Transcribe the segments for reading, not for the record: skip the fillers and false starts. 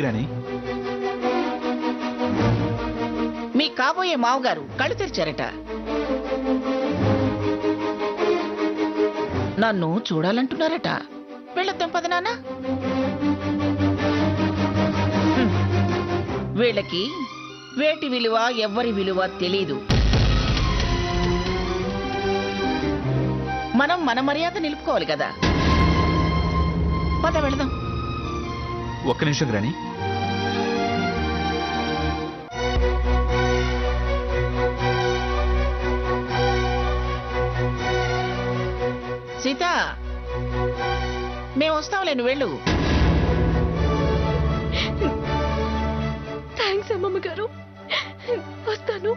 గ్రాని? మీ కాబోయే మావగారు కళ్ళు తెరిచారట. నన్ను చూడాలంటున్నారట. వెళ్ళొద్దాం పద నాన్న. వీళ్ళకి వేటి విలువ ఎవ్వరి విలువ తెలీదు. మనం మన మర్యాద నిలుపుకోవాలి కదా. పద వెళదాం. ఒక్క నిమిషం గ్రాని. సీత, మేము వస్తాంలే, నువ్వు వెళ్ళు. థ్యాంక్స్ అమ్మమ్మ గారు, వస్తాను.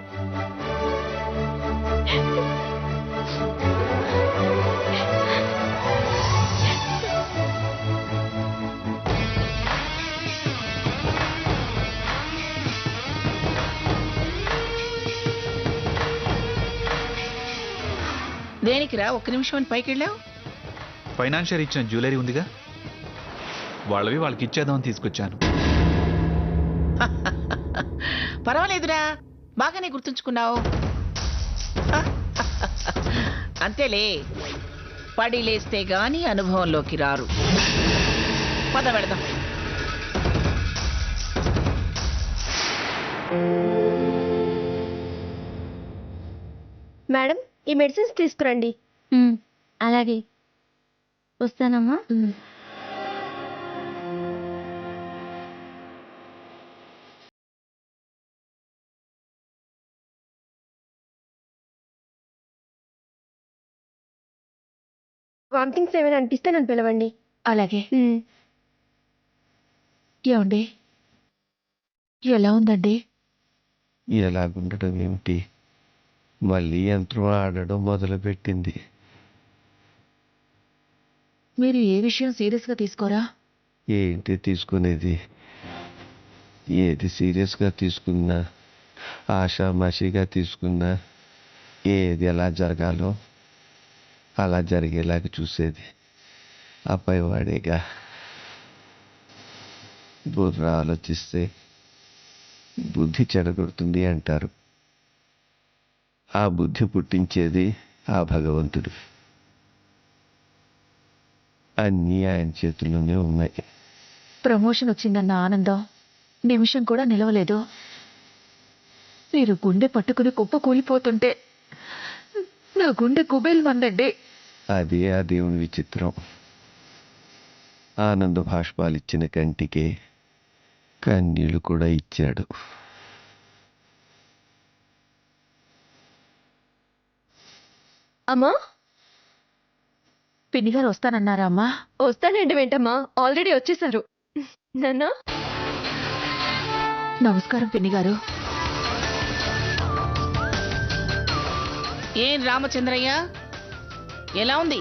దేనికిరా ఒక్క నిమిషం అని పైకి వెళ్ళావు? ఫైనాన్షియర్ ఇచ్చిన జ్యువెలరీ ఉందిగా, వాళ్ళవి వాళ్ళకి ఇచ్చేద్దామని తీసుకొచ్చాను. పర్వాలేదురా, బాగానే గుర్తుంచుకున్నావు. అంతేలే, పడి లేస్తే గాని అనుభవంలోకి రారు. పద వెళదాం. మేడం, ఈ మెడిసిన్స్ తీసుకురండి. అలాగే, వస్తానమ్మా. వామిటింగ్స్ ఏమైనా అనిపిస్తే నన్ను పిలవండి. అలాగే. ఏమండి, ఎలా ఉందండి? ఎలాగుండటం ఏమిటి, మళ్ళీ యంత్రం ఆడడం మొదలుపెట్టింది. మీరు ఏ విషయం సీరియస్గా తీసుకోరా? ఏంటి తీసుకునేది? ఏది సీరియస్గా తీసుకున్నా, ఆషామాషిగా తీసుకున్నా, ఏది ఎలా జరగాలో అలా జరిగేలాగా చూసేది అబ్బాయి వాడేగా. బుర్ర ఆలోచిస్తే బుద్ధి చెడగొడుతుంది అంటారు. ఆ బుద్ధి పుట్టించేది ఆ భగవంతుడు. అన్నీ ఆయన చేతుల్లోనే ఉన్నాయి. ప్రమోషన్ వచ్చిందన్న ఆనందం నిమిషం కూడా నిలవలేదు. మీరు గుండె పట్టుకుని కుప్ప కూలిపోతుంటే నా గుండె కుబేల్ మందండి. అదే ఆ దేవుని విచిత్రం. ఆనంద భాష్పాలిచ్చిన కంటికే కన్నీళ్లు కూడా ఇచ్చాడు. అమ్మా, పిన్ని గారు వస్తానన్నారా అమ్మా? వస్తానండి. వెంటమ్మా, ఆల్రెడీ వచ్చేసారు. నాన్న, నమస్కారం పిన్ని గారు. ఏం రామచంద్రయ్య, ఎలా ఉంది?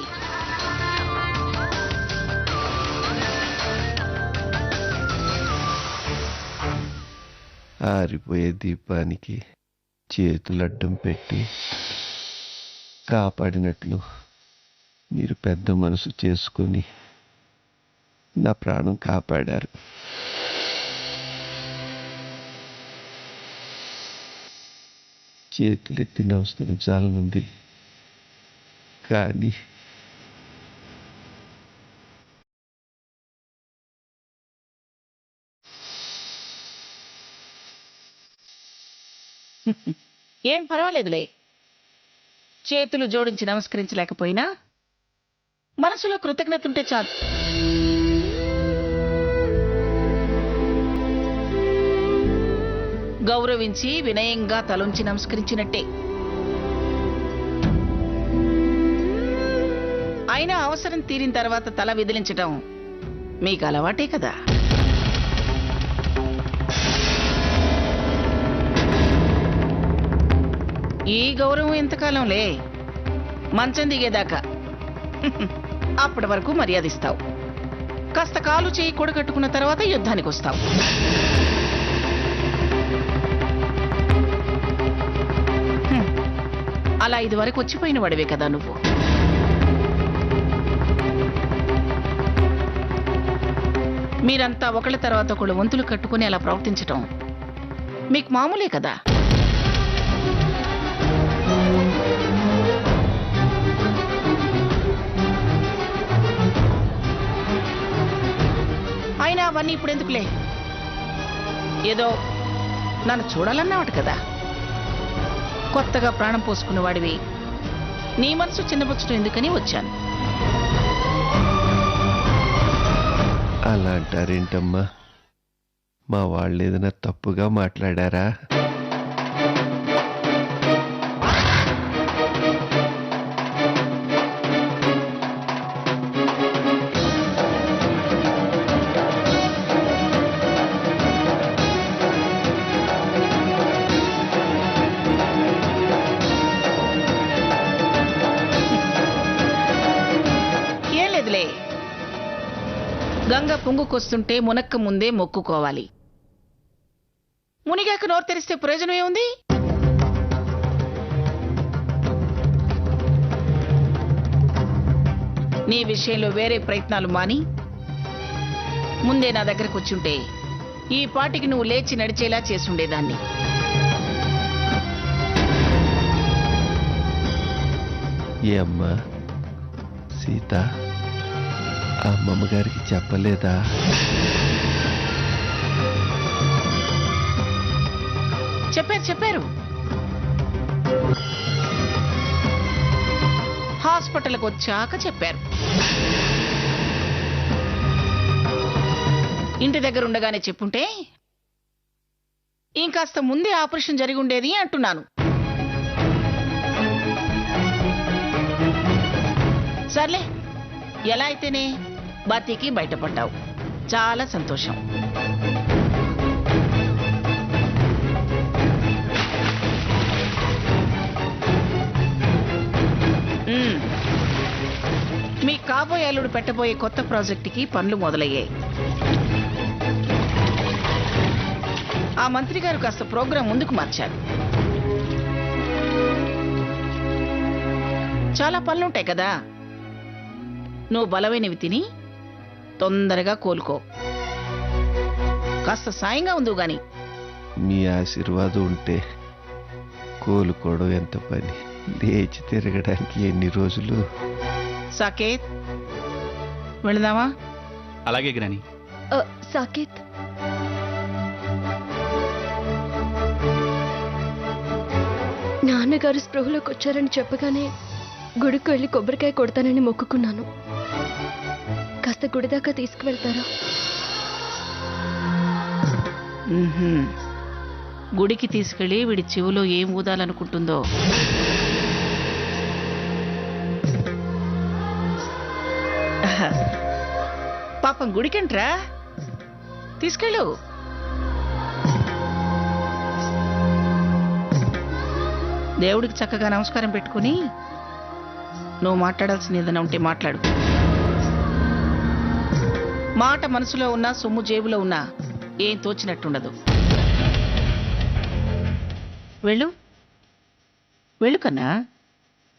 ఆరిపోయే దీపానికి చేతులడ్డం పెట్టి కాపాడినట్లు మీరు పెద్ద మనసు చేసుకొని నా ప్రాణం కాపాడారు. చేతులెత్తి నమస్కరించాలనుంది, కానీ ఏం పర్వాలేదులే. చేతులు జోడించి నమస్కరించలేకపోయినా మనసులో కృతజ్ఞత ఉంటే చాలు. గౌరవించి వినయంగా తలొంచి నమస్కరించినట్టే. అయినా అవసరం తీరిన తర్వాత తల విదిలించటం మీకు అలవాటే కదా. ఈ గౌరవం ఎంతకాలంలే, మంచం దిగేదాకా. అప్పటి వరకు మర్యాదిస్తావు. కాస్త కాలు చేయి కూడగట్టుకున్న తర్వాత యుద్ధానికి వస్తావు. అలా ఇదివరకు వచ్చిపోయిన వాడివే కదా నువ్వు. మీరంతా ఒకళ్ళ తర్వాత ఒకళ్ళు వంతులు కట్టుకుని అలా ప్రవర్తించటం మీకు మామూలే కదా. అయినా అవన్నీ ఇప్పుడు ఎందుకులే, ఏదో నన్ను చూడాలన్నావాడు కదా. కొత్తగా ప్రాణం పోసుకున్నవాడివి, నీ మనసు చిన్నపుచ్చడం ఎందుకని వచ్చాను. అలా అంటారేంటమ్మా? మా వాళ్ళు ఏదైనా తప్పుగా మాట్లాడారా? ఏం లేదులే, గంగ పొంగుకొస్తుంటే మునక్క ముందే మొక్కుకోవాలి. మునిగాక నోరు తెరిస్తే ప్రయోజనం ఏముంది? నీ విషయంలో వేరే ప్రయత్నాలు మాని ముందే నా దగ్గరకు వచ్చుంటే ఈ పాటికి నువ్వు లేచి నడిచేలా చేసుండేదాన్ని. ఏ అమ్మా సీత, ఆ అమ్మమ్మగారికి చెప్పలేదా? చెప్పారు. హాస్పిటల్కి వచ్చాక చెప్పారు. ఇంటి దగ్గర ఉండగానే చెప్పుంటే ఇంకాస్త ముందే ఆపరేషన్ జరిగి ఉండేది అంటున్నాను. సర్లే, ఎలా అయితేనే బతికి బయటపడ్డావు, చాలా సంతోషం. మీ కాబోయే అల్లుడు పెట్టబోయే కొత్త ప్రాజెక్టుకి పనులు మొదలయ్యాయి. ఆ మంత్రి గారు కాస్త ప్రోగ్రాం ముందుకు మార్చారు. చాలా పనులుంటాయి కదా. నువ్వు బలమైనవి తిని తొందరగా కోలుకో. కాస్త సాయంగా ఉందో గాని. మీ ఆశీర్వాదం ఉంటే కోలుకోవడం ఎంత పని, లేచి తిరగడానికి ఎన్ని రోజులు? సాకేత్, వెళదామా? అలాగే గ్రాని. సాకేత్, నాన్నగారు స్పృహలోకి వచ్చారని చెప్పగానే గుడికి వెళ్ళి కొబ్బరికాయ కొడతానని మొక్కుకున్నాను. కాస్త గుడి దాకా తీసుకువెళ్తారా? గుడికి తీసుకెళ్లి వీడి చెవులో ఏం ఊదాలనుకుంటుందో. పాపం గుడికంట్రా, తీసుకెళ్ళు. దేవుడికి చక్కగా నమస్కారం పెట్టుకుని నువ్వు మాట్లాడాల్సిన ఏదైనా ఉంటే మాట్లాడు. మాట మనసులో ఉన్నా సొమ్ము జేబులో ఉన్నా ఏం తోచినట్టుండదు. వెళ్ళు వెళ్ళు కన్నా.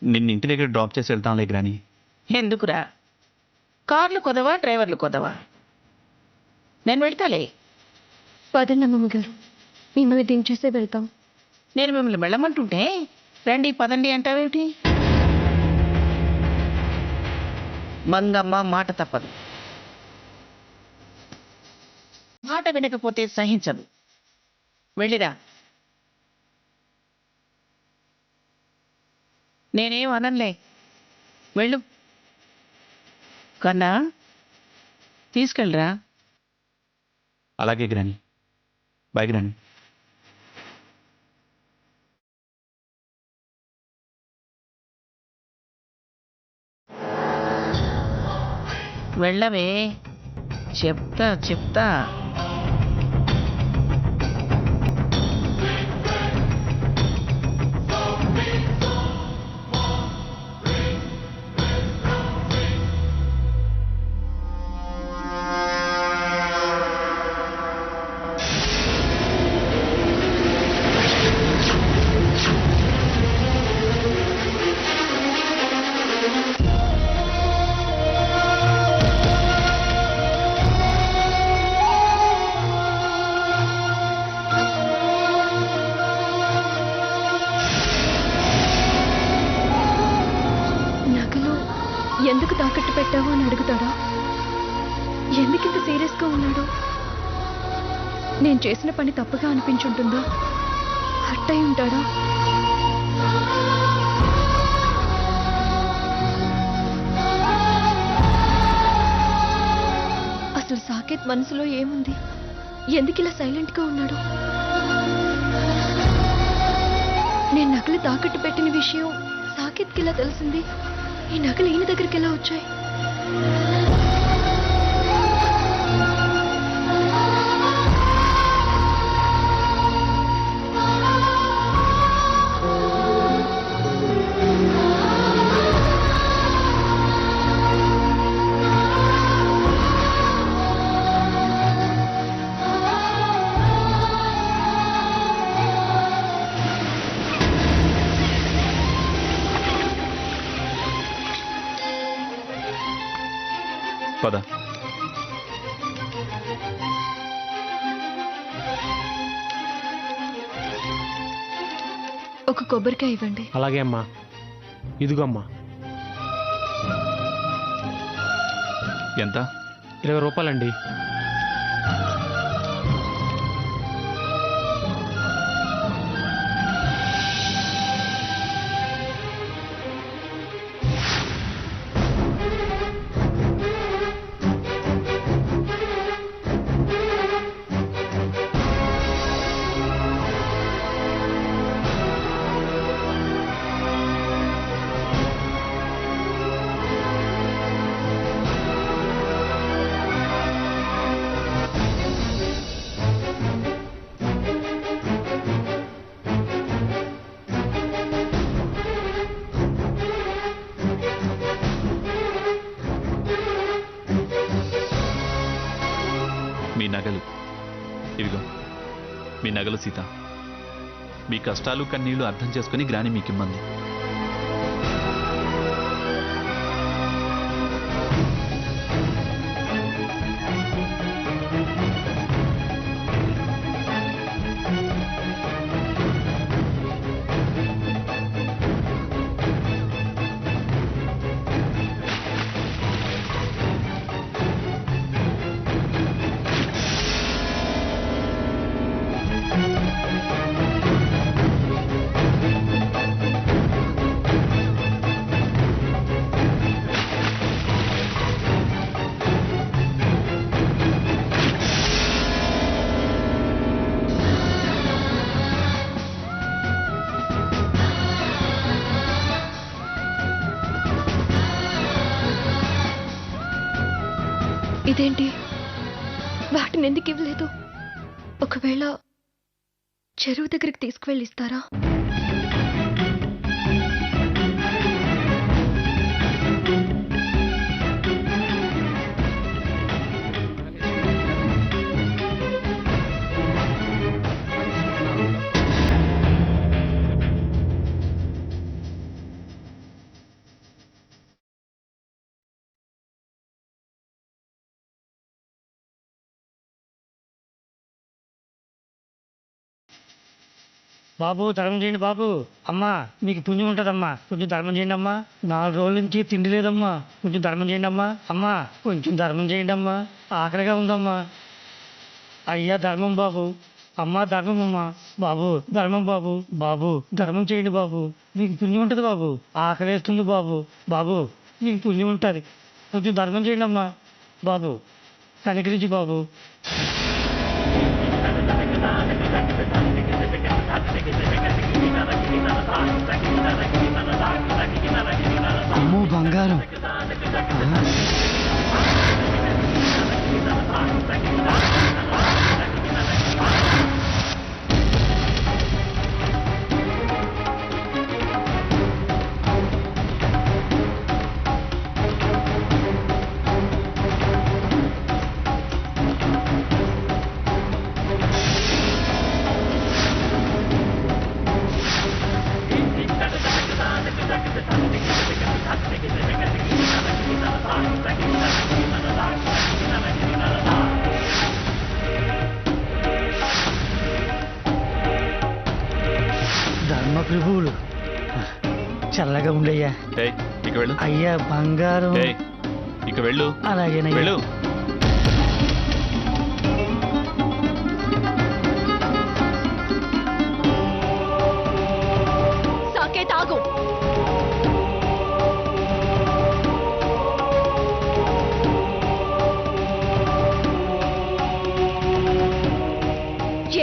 నిన్న ఇంటి దగ్గర డ్రాప్ చేసి వెళ్తాంలే గ్రాని. ఎందుకురా? కార్లు కొదవా, డ్రైవర్లు కొదవా? నేను వెళ్తాలే. పదండి అమ్మమ్మగారు, మిమ్మల్ని దించేసే వెళ్తాం. నేను మిమ్మల్ని వెళ్ళమంటుంటే రండి పదండి అంటావేమిటి? మంగమ్మ మాట తప్పదు. మాట వినకపోతే సహించదు. వెళ్ళిరా. నేనేం అనలే, వెళ్ళు. కన్నా, తీసుకెళ్ళరా. అలాగే గ్రాని. బాయ్ గ్రాని. వెళ్ళవే, చెప్తా. కొట్టావా అని అడుగుతాడా? ఎందుకింత సీరియస్గా ఉన్నాడు? నేను చేసిన పని తప్పుగా అనిపించుంటుందా? హట్ అయి ఉంటాడా? అసలు సాకేత్ మనసులో ఏముంది? ఎందుకు ఇలా సైలెంట్గా ఉన్నాడు? నేను నగలు తాకట్టు పెట్టిన విషయం సాకేత్కి ఇలా తెలిసింది. ఈ నగలు ఈయన దగ్గరికి ఎలా వచ్చాయి? పద. ఒక కొబ్బరికాయ ఇవ్వండి. అలాగే అమ్మా. ఇదిగో అమ్మా. ఎంత? 20 రూపాయలండి. మీ నగలు ఇవిగో. మీ నగలు సీత. మీ కష్టాలు కన్నీళ్లు అర్థం చేసుకుని గ్రాని మీకిమ్మంది. ఇదేంటి? వాటిని ఎందుకు ఇవ్వలేదు? ఒకవేళ చెరువు దగ్గరికి తీసుకువెళ్ళి ఇస్తారా? బాబు ధర్మం చేయండి బాబు. అమ్మా మీకు పుణ్యం ఉంటుందమ్మా, కొంచెం ధర్మం చేయండి అమ్మా. 4 రోజుల నుంచి తిండి లేదమ్మా, కొంచెం ధర్మం చేయండి అమ్మా. అమ్మా కొంచెం ధర్మం చేయండి అమ్మా, ఆకలిగా ఉందమ్మా. అయ్యా ధర్మం బాబు. అమ్మా ధర్మం అమ్మా. బాబు ధర్మం బాబు. బాబు ధర్మం చేయండి బాబు, మీకు పుణ్యం ఉంటుంది బాబు. ఆకలేస్తుంది బాబు. బాబు మీకు పుణ్యం ఉంటుంది, కొంచెం ధర్మం చేయండి అమ్మా. బాబు కనికరించి బాబు. అమ్మో బంగారం. ధర్మప్రభువులు చల్లగా ఉండయ్యా. ఇక వెళ్ళు. అయ్యా బంగారం. ఇక వెళ్ళు అలాగేనయ్యా. వెళ్ళు. సాకేత్ ఆగు.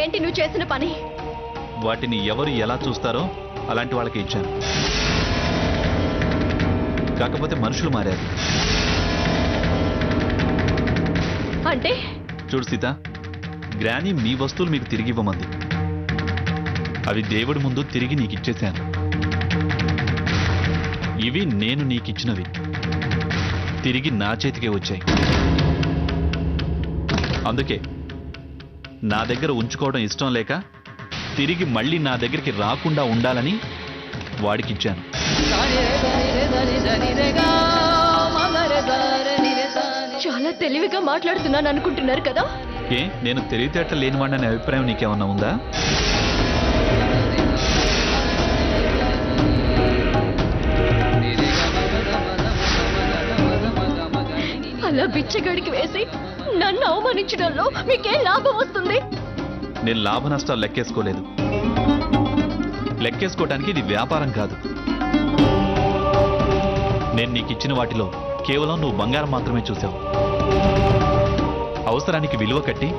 ఏంటి నువ్వు చేసిన పని? వాటిని ఎవరు ఎలా చూస్తారో అలాంటి వాళ్ళకి ఇచ్చాను. కాకపోతే మనుషులు మారారు. అంటే చూడు సీత, గ్రాని మీ వస్తువులు మీకు తిరిగి ఇవ్వమంది. అవి దేవుడి ముందు తిరిగి నీకు ఇచ్చేశాను. ఇవి నేను నీకిచ్చినవి, తిరిగి నా చేతికే వచ్చాయి. అందుకే నా దగ్గర ఉంచుకోవడం ఇష్టం లేక తిరిగి మళ్ళీ నా దగ్గరికి రాకుండా ఉండాలని వాడికిచ్చాను. చాలా తెలివిగా మాట్లాడుతున్నాను అనుకుంటున్నారు కదా? ఏ, నేను తెలివితేటలు లేనివాడిని అభిప్రాయం నీకేమన్నా ఉందా? అలా బిచ్చగడికి వేసి నన్ను అవమానించడంలో మీకేం లాభం వస్తుంది? నేను లాభ నష్టాలు లెక్కేసుకోలేదు. లెక్కేసుకోవటానికి ఇది వ్యాపారం కాదు. నేను నీకు ఇచ్చిన వాటిలో కేవలం నువ్వు బంగారం మాత్రమే చూసావు. అవసరానికి విలువ కట్టి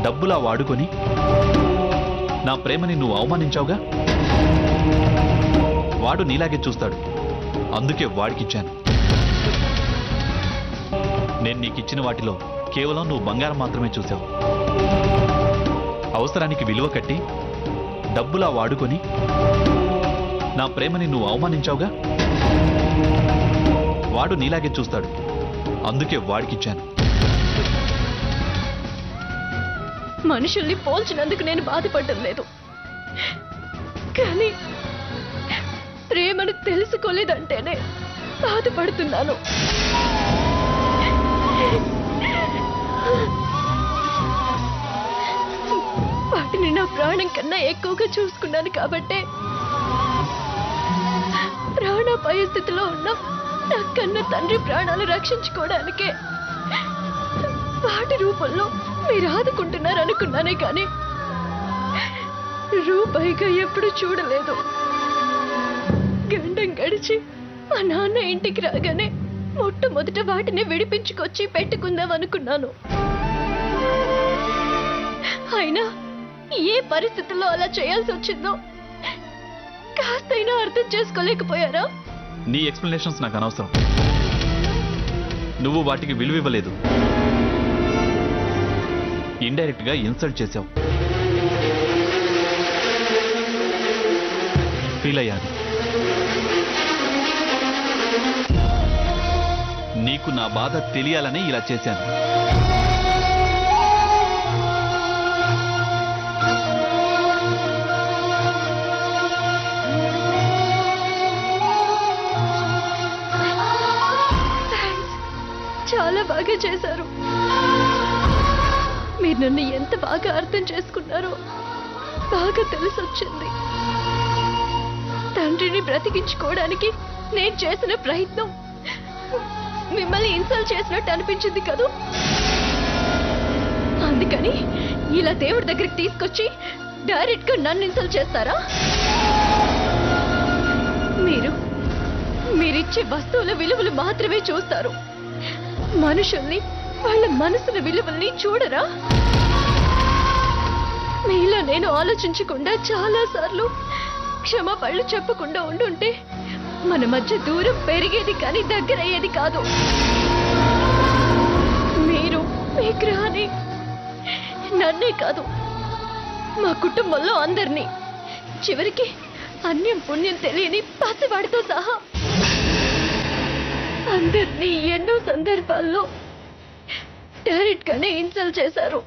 డబ్బులా వాడుకొని నా ప్రేమని నువ్వు అవమానించావుగా. వాడు నీలాగే చూస్తాడు, అందుకే వాడికిచ్చాను. నేను నీకు ఇచ్చిన వాటిలో కేవలం నువ్వు బంగారం మాత్రమే చూసావు. అవసరానికి విలువ కట్టి డబ్బులా వాడుకొని నా ప్రేమని నువ్వు అవమానించావుగా. వాడు నీలాగే చూస్తాడు, అందుకే వాడికిచ్చాను. మనుషుల్ని పోల్చినందుకు నేను బాధపడటం లేదు, కానీ ప్రేమను తెలుసుకోలేదంటేనే బాధపడుతున్నాను. వాటిని నా ప్రాణం కన్నా ఎక్కువగా చూసుకున్నాను కాబట్టే ప్రాణాపాయ స్థితిలో ఉన్న నా కన్న తండ్రి ప్రాణాలు రక్షించుకోవడానికే వాటి రూపంలో మీరు ఆదుకుంటున్నారు అనుకున్నానే కానీ రూపాయిగా ఎప్పుడు చూడలేదు. గండం గడిచి మా నాన్న ఇంటికి రాగానే మొట్టమొదట వాటిని విడిపించుకొచ్చి పెట్టుకుందాం అనుకున్నాను. అయినా ఏ పరిస్థితుల్లో అలా చేయాల్సి వచ్చిందో కాస్తైనా అర్థం చేసుకోలేకపోయారా? నీ ఎక్స్ప్లెనేషన్స్ నాకు అనవసరం. నువ్వు వాటికి విలువ ఇవ్వలేదు, ఇండైరెక్ట్ గా ఇన్సల్ట్ చేశావు. ఫీల్ అయ్యాను. నీకు నా బాధ తెలియాలని ఇలా చేశాను. చాలా బాగా చేశారు. మీరు నన్ను ఎంత బాగా అర్థం చేసుకున్నారో బాగా తెలిసొచ్చింది. తండ్రిని బ్రతికించుకోవడానికి నేను చేసిన ప్రయత్నం మిమ్మల్ని ఇన్సల్ట్ చేసినట్టు అనిపించింది కదూ. అందుకని ఇలా దేవుడి దగ్గరికి తీసుకొచ్చి డైరెక్ట్ గా నన్ను ఇన్సల్ట్ చేస్తారా? మీరిచ్చే వస్తువుల విలువలు మాత్రమే చూస్తారు, మనుషుల్ని వాళ్ళ మనసుల విలువల్ని చూడరా? మీలా నేను ఆలోచించకుండా చాలా సార్లు క్షమాపణలు చెప్పకుండా ఉండుంటే మన మధ్య దూరం పెరిగేది కానీ దగ్గర అయ్యేది కాదు. మీరు మీ గ్రహాన్ని నన్నే కాదు మా కుటుంబంలో అందరినీ, చివరికి అన్యం పుణ్యం తెలియని పసివాడితో సహా అందరినీ ఎన్నో సందర్భాల్లో డైరెక్ట్ గానే ఇన్సల్ట్ చేశారు.